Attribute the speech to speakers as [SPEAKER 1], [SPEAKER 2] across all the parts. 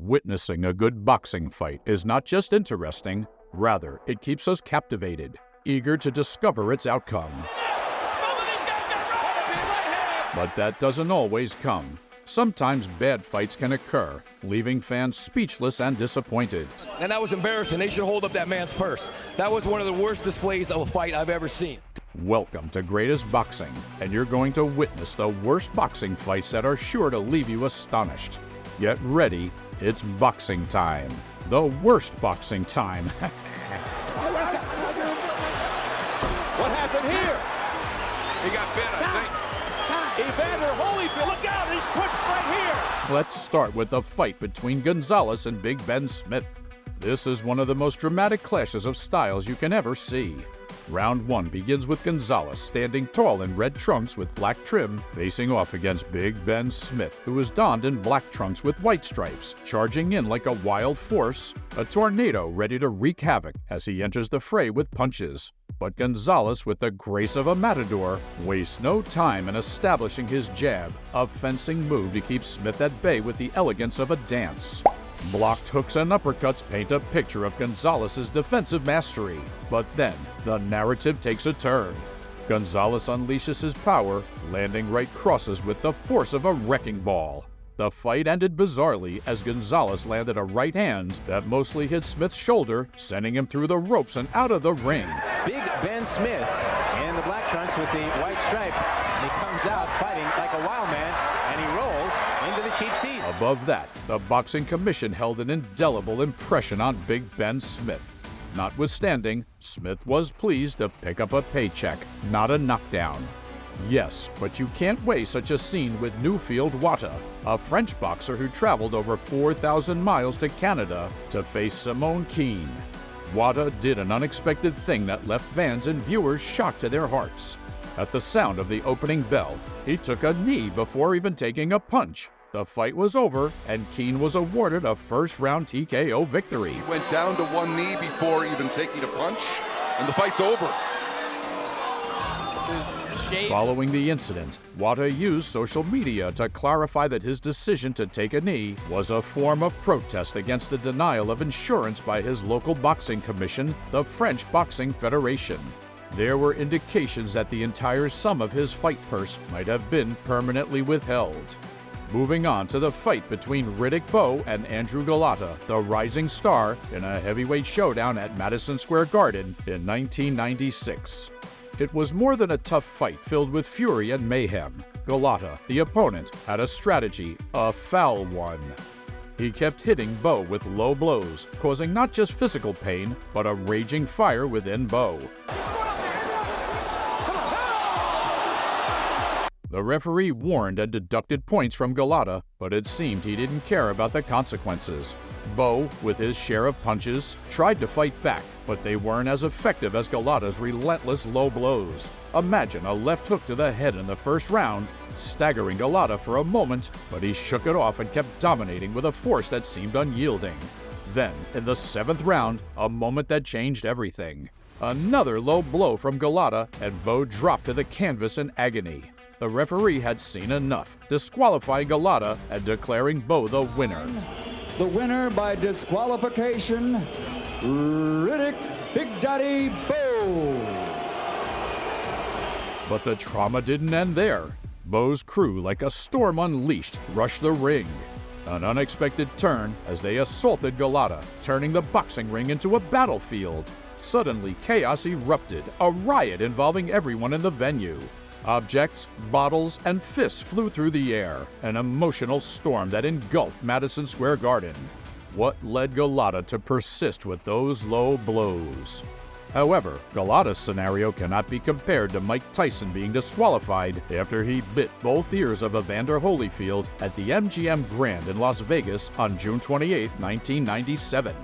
[SPEAKER 1] Witnessing a good boxing fight is not just interesting, rather, it keeps us captivated, eager to discover its outcome. But that doesn't always come. Sometimes bad fights can occur, leaving fans speechless and disappointed.
[SPEAKER 2] And that was embarrassing. They should hold up that man's purse. That was one of the worst displays of a fight I've ever seen.
[SPEAKER 1] Welcome to Greatest Boxing, and you're going to witness the worst boxing fights that are sure to leave you astonished. Get ready, it's boxing time. The worst boxing time.
[SPEAKER 2] What happened here?
[SPEAKER 3] He got bit, I think.
[SPEAKER 2] Evander Holyfield, look out, he's pushed right here.
[SPEAKER 1] Let's start with the fight between Gonzalez and Big Ben Smith. This is one of the most dramatic clashes of styles you can ever see. Round 1 begins with Gonzalez standing tall in red trunks with black trim, facing off against Big Ben Smith, who is donned in black trunks with white stripes, charging in like a wild force, a tornado ready to wreak havoc as he enters the fray with punches. But Gonzalez, with the grace of a matador, wastes no time in establishing his jab, a fencing move to keep Smith at bay with the elegance of a dance. Blocked hooks and uppercuts paint a picture of Gonzalez's defensive mastery, but then the narrative takes a turn. Gonzalez unleashes his power, landing right crosses with the force of a wrecking ball. The fight ended bizarrely as Gonzalez landed a right hand that mostly hit Smith's shoulder, sending him through the ropes and out of the ring.
[SPEAKER 4] Big Ben Smith in the black trunks with the white stripe. He comes out fighting like a wild man, and he rolls into the cheap seats.
[SPEAKER 1] Above that, the Boxing Commission held an indelible impression on Big Ben Smith. Notwithstanding, Smith was pleased to pick up a paycheck, not a knockdown. Yes, but you can't weigh such a scene with Newfield Wata, a French boxer who traveled over 4,000 miles to Canada to face Simone Keane. Wata did an unexpected thing that left fans and viewers shocked to their hearts. At the sound of the opening bell, he took a knee before even taking a punch. The fight was over, and Keane was awarded a first-round TKO victory.
[SPEAKER 3] He went down to one knee before even taking a punch, and the fight's over.
[SPEAKER 1] Following the incident, Wata used social media to clarify that his decision to take a knee was a form of protest against the denial of insurance by his local boxing commission, the French Boxing Federation. There were indications that the entire sum of his fight purse might have been permanently withheld. Moving on to the fight between Riddick Bowe and Andrew Galat, the rising star, in a heavyweight showdown at Madison Square Garden in 1996. It was more than a tough fight filled with fury and mayhem. Galat, the opponent, had a strategy, a foul one. He kept hitting Bowe with low blows, causing not just physical pain, but a raging fire within Bowe. The referee warned and deducted points from Galat, but it seemed he didn't care about the consequences. Bowe, with his share of punches, tried to fight back, but they weren't as effective as Galat's relentless low blows. Imagine a left hook to the head in the first round, staggering Galat for a moment, but he shook it off and kept dominating with a force that seemed unyielding. Then, in the 7th round, a moment that changed everything. Another low blow from Galat, and Bowe dropped to the canvas in agony. The referee had seen enough, disqualifying Galat and declaring Bowe the winner.
[SPEAKER 5] The winner by disqualification, Riddick Big Daddy Bowe.
[SPEAKER 1] But the trauma didn't end there. Bowe's crew, like a storm unleashed, rushed the ring. An unexpected turn as they assaulted Galat, turning the boxing ring into a battlefield. Suddenly, chaos erupted, a riot involving everyone in the venue. Objects, bottles, and fists flew through the air, an emotional storm that engulfed Madison Square Garden. What led Galat to persist with those low blows? However, Galat's scenario cannot be compared to Mike Tyson being disqualified after he bit both ears of Evander Holyfield at the MGM Grand in Las Vegas on June 28, 1997.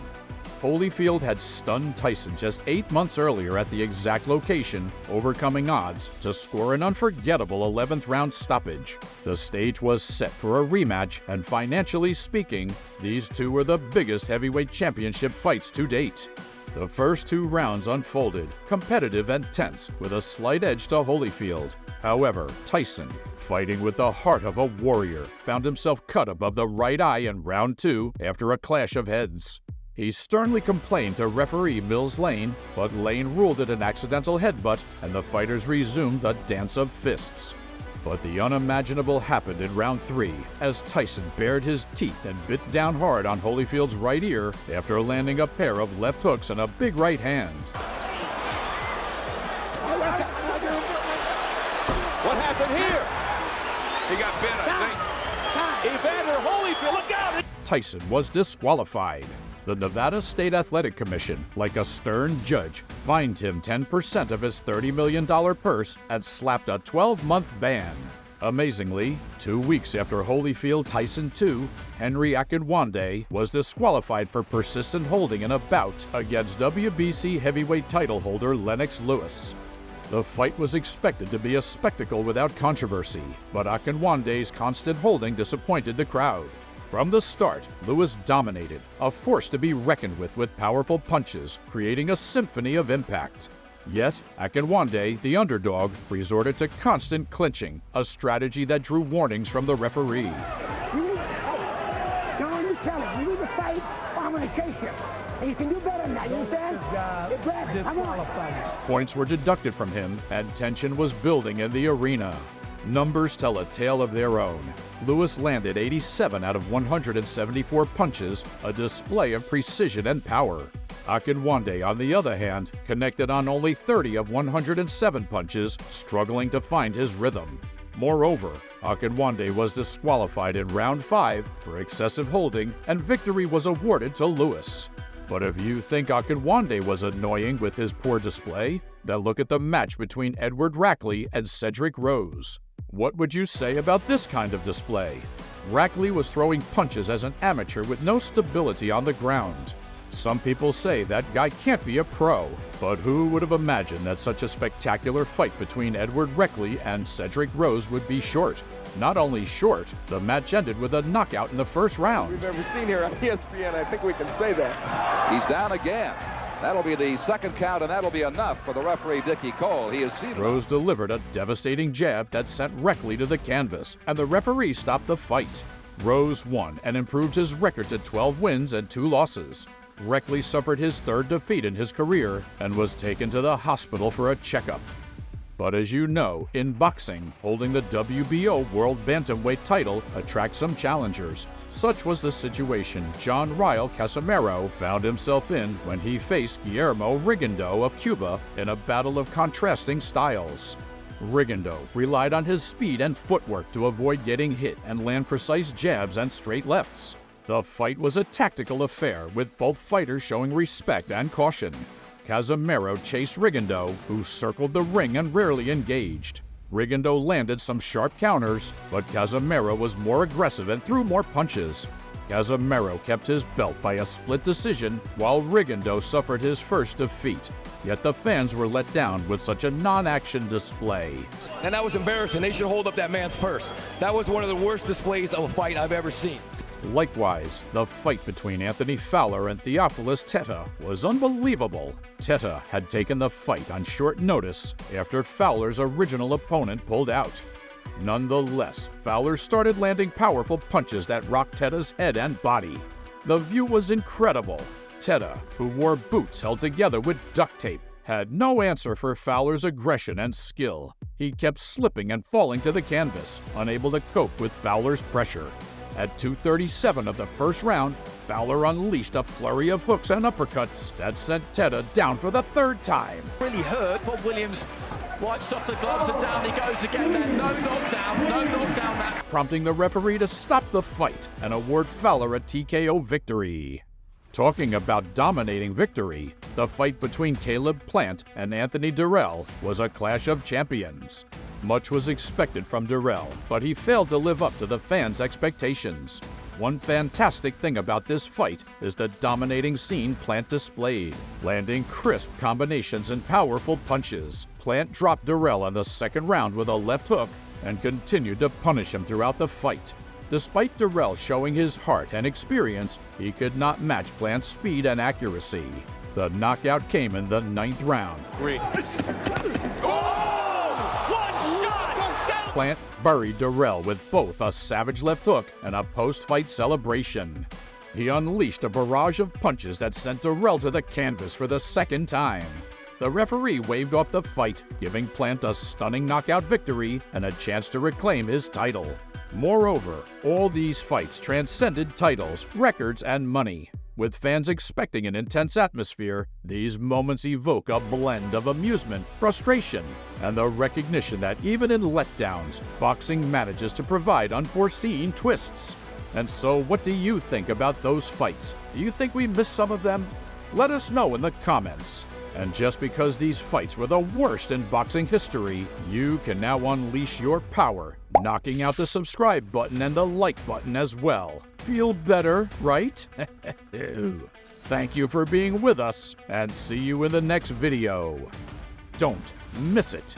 [SPEAKER 1] Holyfield had stunned Tyson just 8 months earlier at the exact location, overcoming odds to score an unforgettable 11th round stoppage. The stage was set for a rematch, and financially speaking, these two were the biggest heavyweight championship fights to date. The first 2 rounds unfolded, competitive and tense, with a slight edge to Holyfield. However, Tyson, fighting with the heart of a warrior, found himself cut above the right eye in round 2 after a clash of heads. He sternly complained to referee Mills Lane, but Lane ruled it an accidental headbutt, and the fighters resumed the dance of fists. But the unimaginable happened in round 3 as Tyson bared his teeth and bit down hard on Holyfield's right ear after landing a pair of left hooks and a big right hand.
[SPEAKER 2] What happened here?
[SPEAKER 3] He got bit, I think.
[SPEAKER 2] Evander Holyfield, look out!
[SPEAKER 1] Tyson was disqualified. The Nevada State Athletic Commission, like a stern judge, fined him 10% of his $30 million purse and slapped a 12-month ban. Amazingly, 2 weeks after Holyfield Tyson 2, Henry Akinwand was disqualified for persistent holding in a bout against WBC heavyweight title holder Lennox Lewis. The fight was expected to be a spectacle without controversy, but Akinwand's constant holding disappointed the crowd. From the start, Lewis dominated, a force to be reckoned with powerful punches, creating a symphony of impact. Yet, Akinwand, the underdog, resorted to constant clinching, a strategy that drew warnings from the referee.
[SPEAKER 6] Don't you tell him, you need to fight, or I'm going to chase you. And you can do better than that, you understand? Come on.
[SPEAKER 1] Points were deducted from him, and tension was building in the arena. Numbers tell a tale of their own. Lewis landed 87 out of 174 punches, a display of precision and power. Akinwand, on the other hand, connected on only 30 of 107 punches, struggling to find his rhythm. Moreover, Akinwand was disqualified in round 5 for excessive holding, and victory was awarded to Lewis. But if you think Akinwand was annoying with his poor display, then look at the match between Edward Rackley and Cedric Rose. What would you say about this kind of display? Rackley was throwing punches as an amateur with no stability on the ground. Some people say that guy can't be a pro, but who would have imagined that such a spectacular fight between Edward Rackley and Cedric Rose would be short? Not only short, the match ended with a knockout in the first round.
[SPEAKER 7] We've ever seen here on ESPN, I think we can say that.
[SPEAKER 8] He's down again. That'll be the second count, and that'll be enough for the referee, Dickie Cole. He is seated.
[SPEAKER 1] Rose delivered a devastating jab that sent Rackley to the canvas, and the referee stopped the fight. Rose won and improved his record to 12 wins and 2 losses. Rackley suffered his 3rd defeat in his career and was taken to the hospital for a checkup. But as you know, in boxing, holding the WBO World Bantamweight title attracts some challengers. Such was the situation John Ryle Casimero found himself in when he faced Guillermo Rigondeaux of Cuba in a battle of contrasting styles. Rigondeaux relied on his speed and footwork to avoid getting hit and land precise jabs and straight lefts. The fight was a tactical affair, with both fighters showing respect and caution. Casimero chased Rigondeaux, who circled the ring and rarely engaged. Rigondeaux landed some sharp counters, but Casimero was more aggressive and threw more punches. Casimero kept his belt by a split decision, while Rigondeaux suffered his first defeat. Yet the fans were let down with such a non-action display.
[SPEAKER 2] And that was embarrassing. They should hold up that man's purse. That was one of the worst displays of a fight I've ever seen.
[SPEAKER 1] Likewise, the fight between Anthony Fowler and Theophilus Teta was unbelievable. Teta had taken the fight on short notice after Fowler's original opponent pulled out. Nonetheless, Fowler started landing powerful punches that rocked Teta's head and body. The view was incredible. Teta, who wore boots held together with duct tape, had no answer for Fowler's aggression and skill. He kept slipping and falling to the canvas, unable to cope with Fowler's pressure. At 2:37 of the first round, Fowler unleashed a flurry of hooks and uppercuts that sent Teta down for the 3rd time.
[SPEAKER 9] Really hurt. Bob Williams wipes off the gloves and down he goes again then. No knockdown match.
[SPEAKER 1] Prompting the referee to stop the fight and award Fowler a TKO victory. Talking about dominating victory, the fight between Caleb Plant and Anthony Derell was a clash of champions. Much was expected from Derell, but he failed to live up to the fans' expectations. One fantastic thing about this fight is the dominating scene Plant displayed, landing crisp combinations and powerful punches. Plant dropped Derell in the 2nd round with a left hook and continued to punish him throughout the fight. Despite Derell showing his heart and experience, he could not match Plant's speed and accuracy. The knockout came in the 9th round. Plant buried Derell with both a savage left hook and a post-fight celebration. He unleashed a barrage of punches that sent Derell to the canvas for the 2nd time. The referee waved off the fight, giving Plant a stunning knockout victory and a chance to reclaim his title. Moreover, all these fights transcended titles, records, and money. With fans expecting an intense atmosphere, these moments evoke a blend of amusement, frustration, and the recognition that even in letdowns, boxing manages to provide unforeseen twists. And so, what do you think about those fights? Do you think we missed some of them? Let us know in the comments. And just because these fights were the worst in boxing history, you can now unleash your power, knocking out the subscribe button and the like button as well. Feel better, right? Thank you for being with us, and see you in the next video. Don't miss it.